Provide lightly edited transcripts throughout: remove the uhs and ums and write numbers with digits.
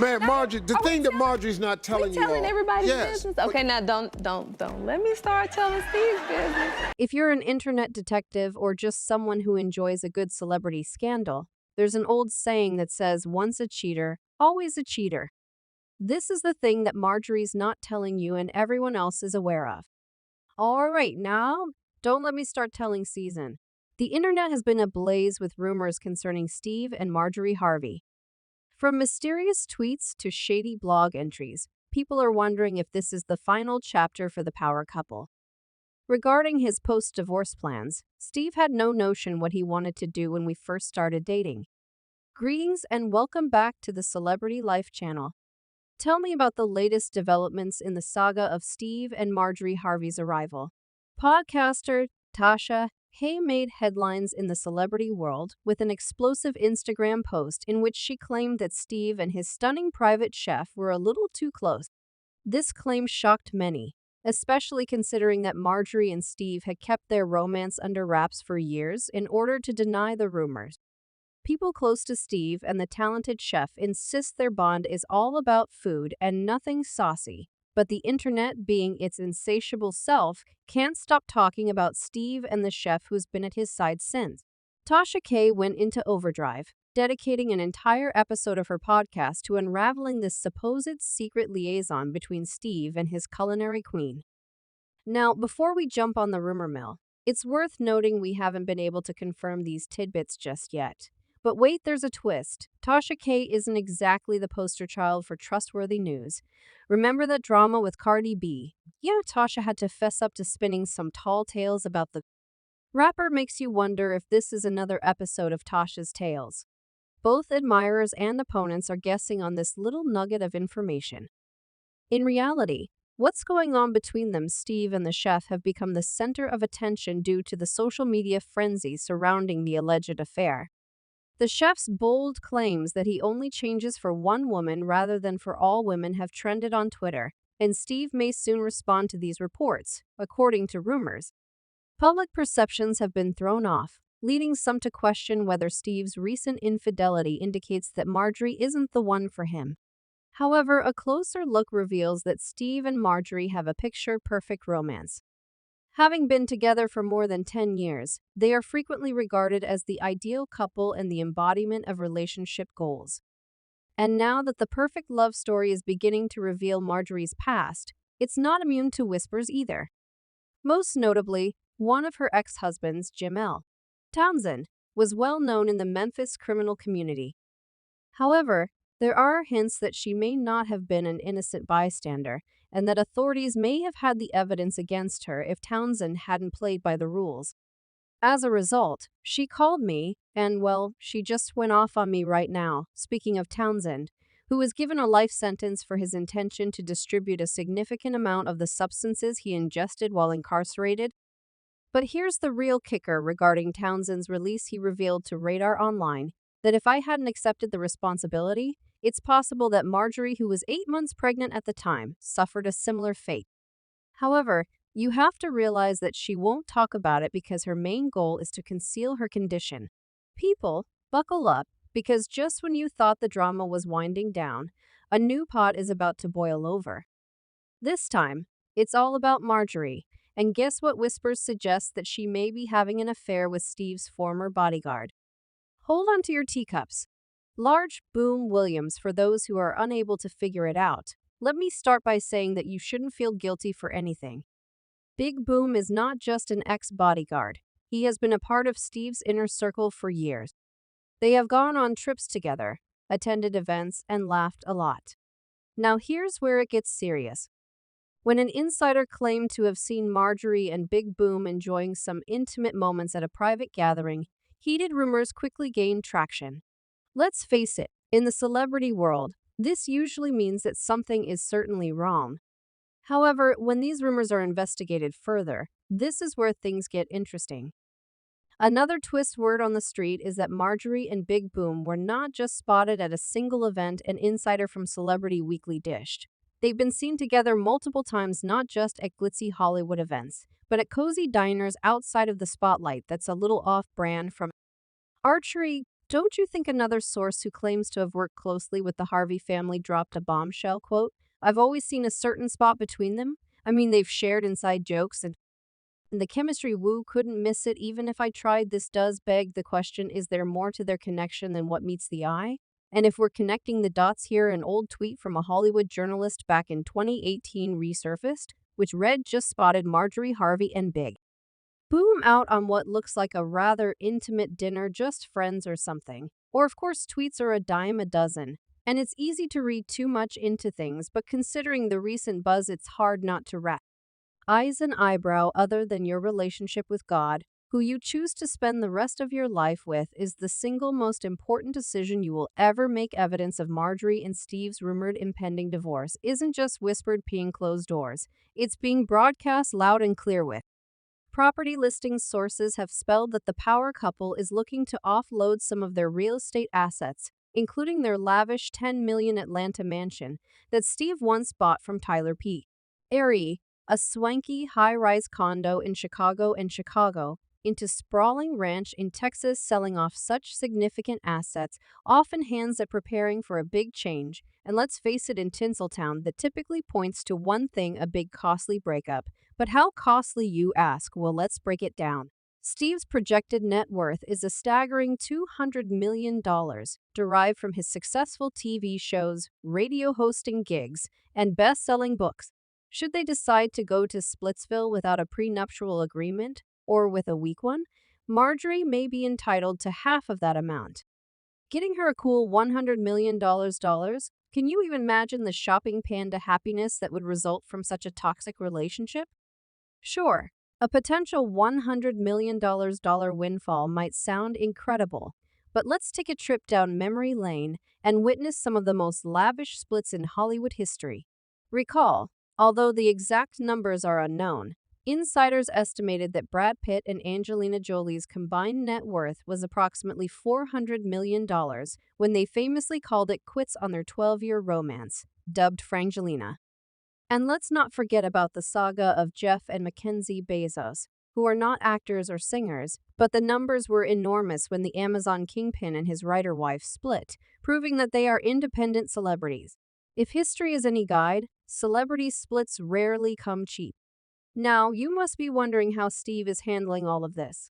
Man, No? Marjorie, the Are we thing that telling- Marjorie's not telling we you all. telling everybody's Yes, business? but- Okay, now don't let me start telling Steve's business. If you're an internet detective or just someone who enjoys a good celebrity scandal, there's an old saying that says, once a cheater, always a cheater. This is the thing that Marjorie's not telling you and everyone else is aware of. All right, now, don't let me start telling season. The internet has been ablaze with rumors concerning Steve and Marjorie Harvey. From mysterious tweets to shady blog entries, people are wondering if this is the final chapter for the power couple. Regarding his post-divorce plans, Steve had no notion what he wanted to do when we first started dating. Greetings and welcome back to the Celebrity Life channel. Tell me about the latest developments in the saga of Steve and Marjorie Harvey's arrival. Podcaster Tasha Hay made headlines in the celebrity world with an explosive Instagram post in which she claimed that Steve and his stunning private chef were a little too close. This claim shocked many, especially considering that Marjorie and Steve had kept their romance under wraps for years in order to deny the rumors. People close to Steve and the talented chef insist their bond is all about food and nothing saucy, but the internet, being its insatiable self, can't stop talking about Steve and the chef who's been at his side since. Tasha K went into overdrive, dedicating an entire episode of her podcast to unraveling this supposed secret liaison between Steve and his culinary queen. Now, before we jump on the rumor mill, it's worth noting we haven't been able to confirm these tidbits just yet. But wait, there's a twist. Tasha K isn't exactly the poster child for trustworthy news. Remember that drama with Cardi B? Yeah, Tasha had to fess up to spinning some tall tales about the rapper. Makes you wonder if this is another episode of Tasha's Tales. Both admirers and opponents are guessing on this little nugget of information. In reality, what's going on between them? Steve and the chef have become the center of attention due to the social media frenzy surrounding the alleged affair. The chef's bold claims that he only changes for one woman rather than for all women have trended on Twitter, and Steve may soon respond to these reports, according to rumors. Public perceptions have been thrown off, leading some to question whether Steve's recent infidelity indicates that Marjorie isn't the one for him. However, a closer look reveals that Steve and Marjorie have a picture-perfect romance. Having been together for more than 10 years, they are frequently regarded as the ideal couple and the embodiment of relationship goals. And now that the perfect love story is beginning to reveal Marjorie's past, it's not immune to whispers either. Most notably, one of her ex-husbands, Jamel Townsend, was well known in the Memphis criminal community. However, there are hints that she may not have been an innocent bystander, and that authorities may have had the evidence against her if Townsend hadn't played by the rules. As a result, she called me, and well, she just went off on me right now, speaking of Townsend, who was given a life sentence for his intention to distribute a significant amount of the substances he ingested while incarcerated. But here's the real kicker regarding Townsend's release. He revealed to Radar Online that if I hadn't accepted the responsibility, it's possible that Marjorie, who was 8 months pregnant at the time, suffered a similar fate. However, you have to realize that she won't talk about it because her main goal is to conceal her condition. People, buckle up, because just when you thought the drama was winding down, a new pot is about to boil over. This time, it's all about Marjorie, and guess what? Whispers suggest that she may be having an affair with Steve's former bodyguard. Hold on to your teacups. Large Boom Williams, for those who are unable to figure it out. Let me start by saying that you shouldn't feel guilty for anything. Big Boom is not just an ex-bodyguard. He has been a part of Steve's inner circle for years. They have gone on trips together, attended events, and laughed a lot. Now here's where it gets serious. When an insider claimed to have seen Marjorie and Big Boom enjoying some intimate moments at a private gathering, heated rumors quickly gained traction. Let's face it, in the celebrity world, this usually means that something is certainly wrong. However, when these rumors are investigated further, this is where things get interesting. Another twist word on the street is that Marjorie and Big Boom were not just spotted at a single event. An insider from Celebrity Weekly dished. They've been seen together multiple times, not just at glitzy Hollywood events, but at cozy diners outside of the spotlight that's a little off-brand from archery. Don't you think another source who claims to have worked closely with the Harvey family dropped a bombshell quote? I've always seen a certain spot between them. I mean, they've shared inside jokes and the chemistry woo couldn't miss it even if I tried. This does beg the question, is there more to their connection than what meets the eye? And if we're connecting the dots here, an old tweet from a Hollywood journalist back in 2018 resurfaced, which read just spotted Marjorie Harvey and Big Boom out on what looks like a rather intimate dinner, just friends or something. Or, of course, tweets are a dime a dozen. And it's easy to read too much into things, but considering the recent buzz, it's hard not to wrap eyes and eyebrow. Other than your relationship with God, who you choose to spend the rest of your life with is the single most important decision you will ever make. Evidence of Marjorie and Steve's rumored impending divorce isn't just whispered behind closed doors, it's being broadcast loud and clear. With property listings, sources have spelled that the power couple is looking to offload some of their real estate assets, including their lavish $10 million Atlanta mansion that Steve once bought from Tyler P. Perry, a swanky high-rise condo in Chicago, into sprawling ranch in Texas. Selling off such significant assets often hands at preparing for a big change, and let's face it, in Tinseltown, that typically points to one thing: a big costly breakup. But how costly, you ask? Well, let's break it down. Steve's projected net worth is a staggering $200 million, derived from his successful TV shows, radio hosting gigs, and best-selling books. Should they decide to go to Splitsville without a prenuptial agreement, or with a weak one, Marjorie may be entitled to half of that amount, getting her a cool $100 million. Can you even imagine the shopping panda happiness that would result from such a toxic relationship? Sure, a potential $100 million windfall might sound incredible, but let's take a trip down memory lane and witness some of the most lavish splits in Hollywood history. Recall, although the exact numbers are unknown, insiders estimated that Brad Pitt and Angelina Jolie's combined net worth was approximately $400 million when they famously called it quits on their 12-year romance, dubbed Frangelina. And let's not forget about the saga of Jeff and Mackenzie Bezos, who are not actors or singers, but the numbers were enormous when the Amazon kingpin and his writer wife split, proving that they are independent celebrities. If history is any guide, celebrity splits rarely come cheap. Now, you must be wondering how Steve is handling all of this.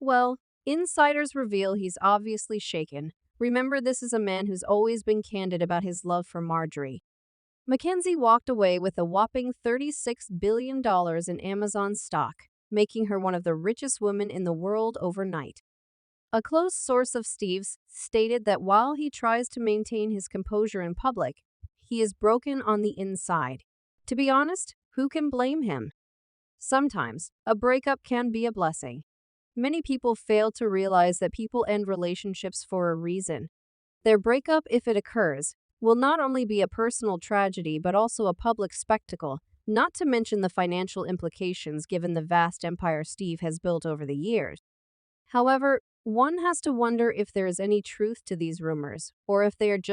Well, insiders reveal he's obviously shaken. Remember, this is a man who's always been candid about his love for Marjorie. Mackenzie walked away with a whopping $36 billion in Amazon stock, making her one of the richest women in the world overnight. A close source of Steve's stated that while he tries to maintain his composure in public, he is broken on the inside. To be honest, who can blame him? Sometimes, a breakup can be a blessing. Many people fail to realize that people end relationships for a reason. Their breakup, if it occurs, will not only be a personal tragedy but also a public spectacle, not to mention the financial implications given the vast empire Steve has built over the years. However, one has to wonder if there is any truth to these rumors, or if they are just